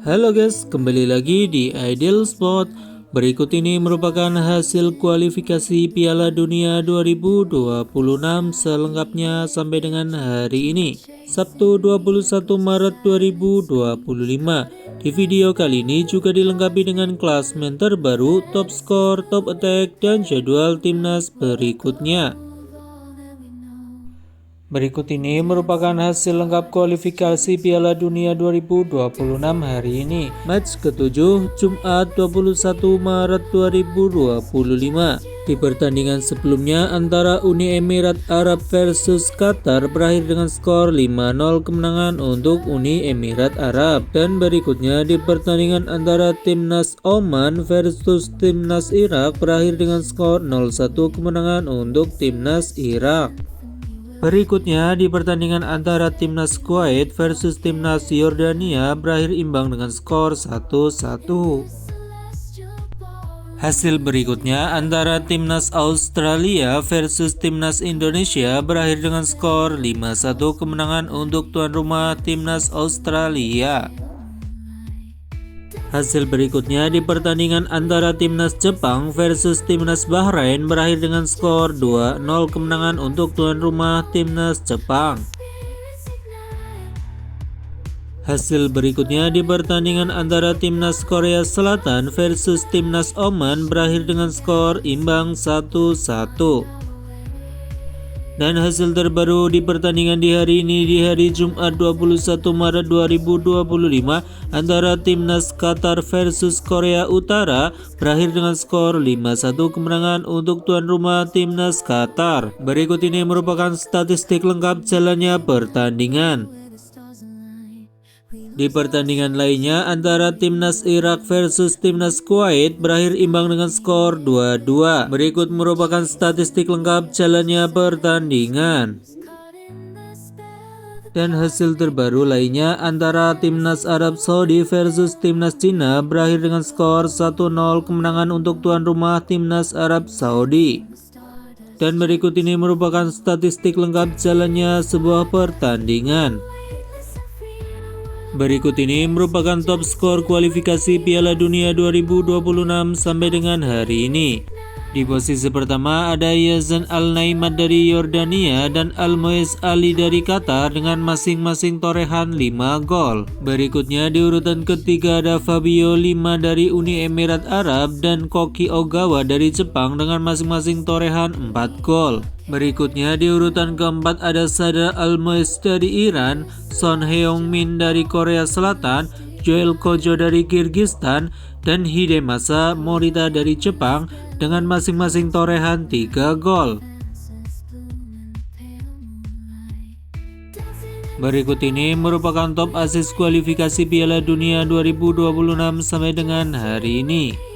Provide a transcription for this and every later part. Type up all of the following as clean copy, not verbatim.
Halo guys, kembali lagi di Ideal Sport. Berikut ini merupakan hasil kualifikasi Piala Dunia 2026 selengkapnya sampai dengan hari ini, Sabtu 21 Maret 2025. Di video kali ini juga dilengkapi dengan klasmen terbaru, top skor, top attack, dan jadwal timnas berikutnya. Berikut ini merupakan hasil lengkap kualifikasi Piala Dunia 2026 hari ini. Match ke-7 Jumat 21 Maret 2025. Di pertandingan sebelumnya antara Uni Emirat Arab versus Qatar berakhir dengan skor 5-0 kemenangan untuk Uni Emirat Arab. Dan berikutnya di pertandingan antara Timnas Oman versus Timnas Irak berakhir dengan skor 0-1 kemenangan untuk Timnas Irak. Berikutnya di pertandingan antara Timnas Kuwait versus Timnas Yordania berakhir imbang dengan skor 1-1. Hasil berikutnya antara Timnas Australia versus Timnas Indonesia berakhir dengan skor 5-1 kemenangan untuk tuan rumah Timnas Australia. Hasil berikutnya di pertandingan antara Timnas Jepang versus Timnas Bahrain berakhir dengan skor 2-0 kemenangan untuk tuan rumah Timnas Jepang. Hasil berikutnya di pertandingan antara Timnas Korea Selatan versus Timnas Oman berakhir dengan skor imbang 1-1. Dan hasil terbaru di pertandingan di hari ini, di hari Jumat 21 Maret 2025 antara Timnas Qatar versus Korea Utara berakhir dengan skor 5-1 kemenangan untuk tuan rumah Timnas Qatar. Berikut ini merupakan statistik lengkap jalannya pertandingan. Di pertandingan lainnya antara Timnas Irak versus Timnas Kuwait berakhir imbang dengan skor 2-2. Berikut merupakan statistik lengkap jalannya pertandingan. Dan hasil terbaru lainnya antara Timnas Arab Saudi versus Timnas Cina berakhir dengan skor 1-0 kemenangan untuk tuan rumah Timnas Arab Saudi. Dan berikut ini merupakan statistik lengkap jalannya sebuah pertandingan. Berikut ini merupakan top skor kualifikasi Piala Dunia 2026 sampai dengan hari ini. Di posisi pertama ada Yazan Al-Naimat dari Yordania dan Al-Moez Ali dari Qatar dengan masing-masing torehan 5 gol. Berikutnya di urutan ketiga ada Fabio Lima dari Uni Emirat Arab dan Koki Ogawa dari Jepang dengan masing-masing torehan 4 gol. Berikutnya di urutan keempat ada Sadar Al-Moez dari Iran, Son Heung-min dari Korea Selatan, Joel Kojo dari Kirgistan, dan Hidemasa Morita dari Jepang dengan masing-masing torehan 3 gol. Berikut ini merupakan top assist kualifikasi Piala Dunia 2026 sampai dengan hari ini.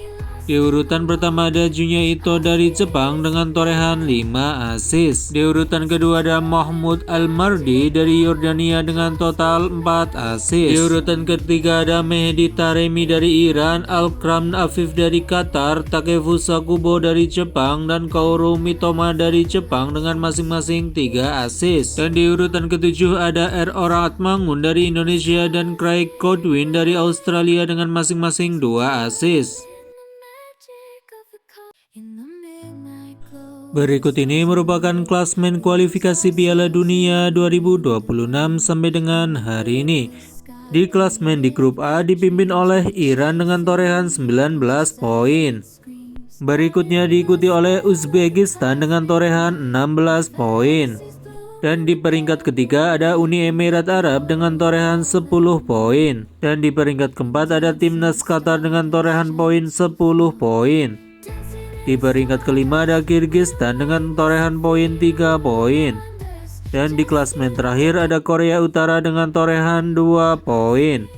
Di urutan pertama ada Junya Ito dari Jepang dengan torehan 5 assist. Di urutan kedua ada Mahmoud Al-Mardi dari Yordania dengan total 4 assist. Di urutan ketiga ada Mehdi Taremi dari Iran, Al-Kram Afif dari Qatar, Takefusa Kubo dari Jepang, dan Kaoru Mitoma dari Jepang dengan masing-masing 3 assist. Dan di urutan ketujuh ada R. Oratmangun dari Indonesia dan Craig Godwin dari Australia dengan masing-masing 2 assist. Berikut ini merupakan klasmen kualifikasi Piala Dunia 2026 sampai dengan hari ini. Di klasmen di grup A dipimpin oleh Iran dengan torehan 19 poin. Berikutnya diikuti oleh Uzbekistan dengan torehan 16 poin. Dan di peringkat ketiga ada Uni Emirat Arab dengan torehan 10 poin. Dan di peringkat keempat ada Timnas Qatar dengan torehan poin 10 poin. Di peringkat kelima ada Kirgistan dengan torehan poin 3 poin. Dan di klasmen terakhir ada Korea Utara dengan torehan 2 poin.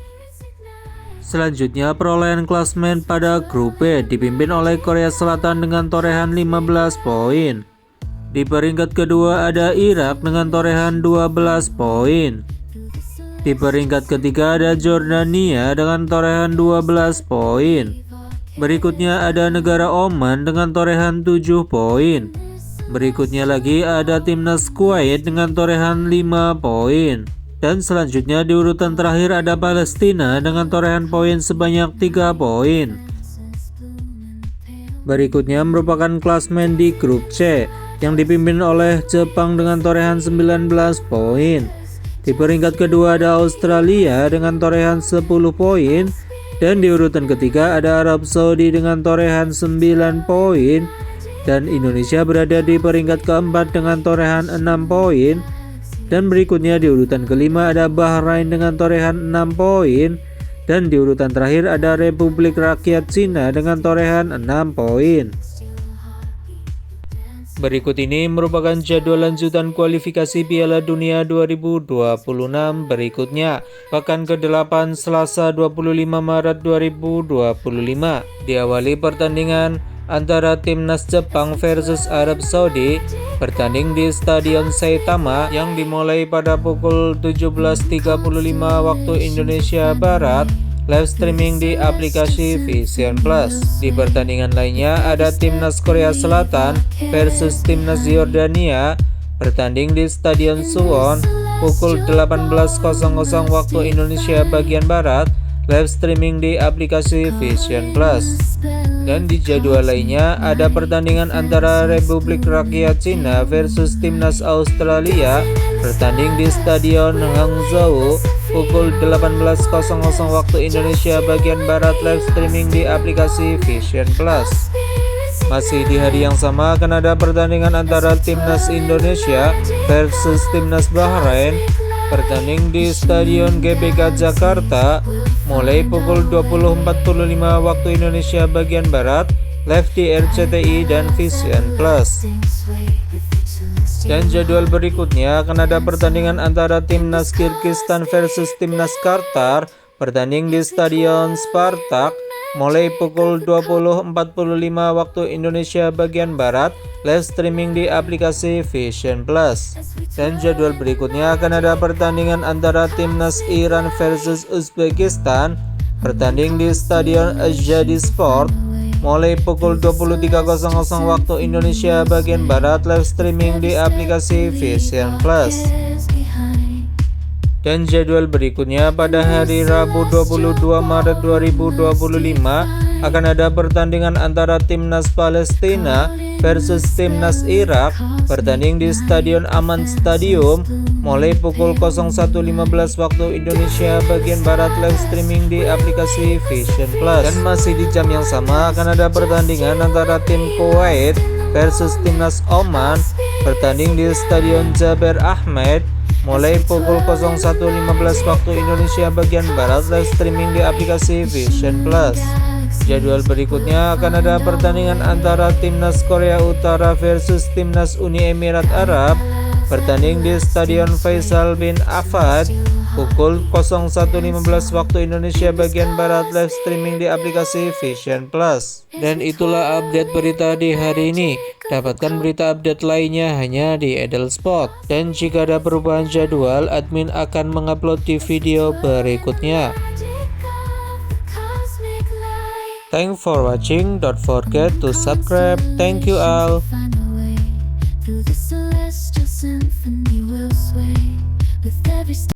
Selanjutnya perolehan klasmen pada grup B dipimpin oleh Korea Selatan dengan torehan 15 poin. Di peringkat kedua ada Irak dengan torehan 12 poin. Di peringkat ketiga ada Jordania dengan torehan 12 poin. Berikutnya ada negara Oman dengan torehan 7 poin. Berikutnya lagi ada Timnas Kuwait dengan torehan 5 poin. Dan selanjutnya di urutan terakhir ada Palestina dengan torehan poin sebanyak 3 poin. Berikutnya merupakan klasmen di grup C yang dipimpin oleh Jepang dengan torehan 19 poin. Di peringkat kedua ada Australia dengan torehan 10 poin. Dan di urutan ketiga ada Arab Saudi dengan torehan 9 poin. Dan Indonesia berada di peringkat keempat dengan torehan 6 poin. Dan berikutnya di urutan kelima ada Bahrain dengan torehan 6 poin. Dan di urutan terakhir ada Republik Rakyat Cina dengan torehan 6 poin. Berikut ini merupakan jadwal lanjutan kualifikasi Piala Dunia 2026 berikutnya. Pekan ke-8 Selasa 25 Maret 2025. Diawali pertandingan antara timnas Jepang versus Arab Saudi bertanding di Stadion Saitama yang dimulai pada pukul 17.35 waktu Indonesia Barat. Live streaming di aplikasi Vision Plus. Di pertandingan lainnya ada timnas Korea Selatan versus timnas Yordania bertanding di Stadion Suwon pukul 18.00 waktu Indonesia bagian Barat. Live streaming di aplikasi Vision Plus. Dan di jadwal lainnya ada pertandingan antara Republik Rakyat Cina versus timnas Australia bertanding di Stadion Hangzhou pukul 18.00 waktu Indonesia bagian Barat. Live streaming di aplikasi Vision Plus. Masih di hari yang sama akan ada pertandingan antara timnas Indonesia versus timnas Bahrain bertanding di Stadion GBK Jakarta mulai pukul 20.45 waktu Indonesia bagian Barat. Live di RCTI dan Vision Plus. Dan jadwal berikutnya akan ada pertandingan antara timnas Kirgistan versus timnas Qatar bertanding di Stadion Spartak mulai pukul 20.45 waktu Indonesia bagian Barat. Live streaming di aplikasi Vision Plus. Dan jadwal berikutnya akan ada pertandingan antara timnas Iran versus Uzbekistan bertanding di Stadion Azadi Sport mulai pukul 23.00 waktu Indonesia bagian Barat. Live streaming di aplikasi Vision Plus. Dan jadwal berikutnya pada hari Rabu 22 Maret 2025 akan ada pertandingan antara timnas Palestina versus timnas Irak bertanding di Stadion Aman Stadium mulai pukul 01.15 waktu Indonesia bagian Barat. Live streaming di aplikasi Vision Plus. Dan masih di jam yang sama akan ada pertandingan antara tim Kuwait versus timnas Oman bertanding di Stadion Jaber Ahmed mulai pukul 01.15 waktu Indonesia bagian Barat. Live streaming di aplikasi Vision Plus. Jadwal berikutnya akan ada pertandingan antara timnas Korea Utara versus timnas Uni Emirat Arab bertanding di Stadion Faisal bin Affad pukul 01.15 waktu Indonesia bagian Barat. Live streaming di aplikasi Vision Plus. Dan itulah update berita di hari ini. Dapatkan berita update lainnya hanya di Edelspot. Dan jika ada perubahan jadwal, admin akan mengupload di video berikutnya. Thanks for watching. Don't forget to subscribe. Thank you all.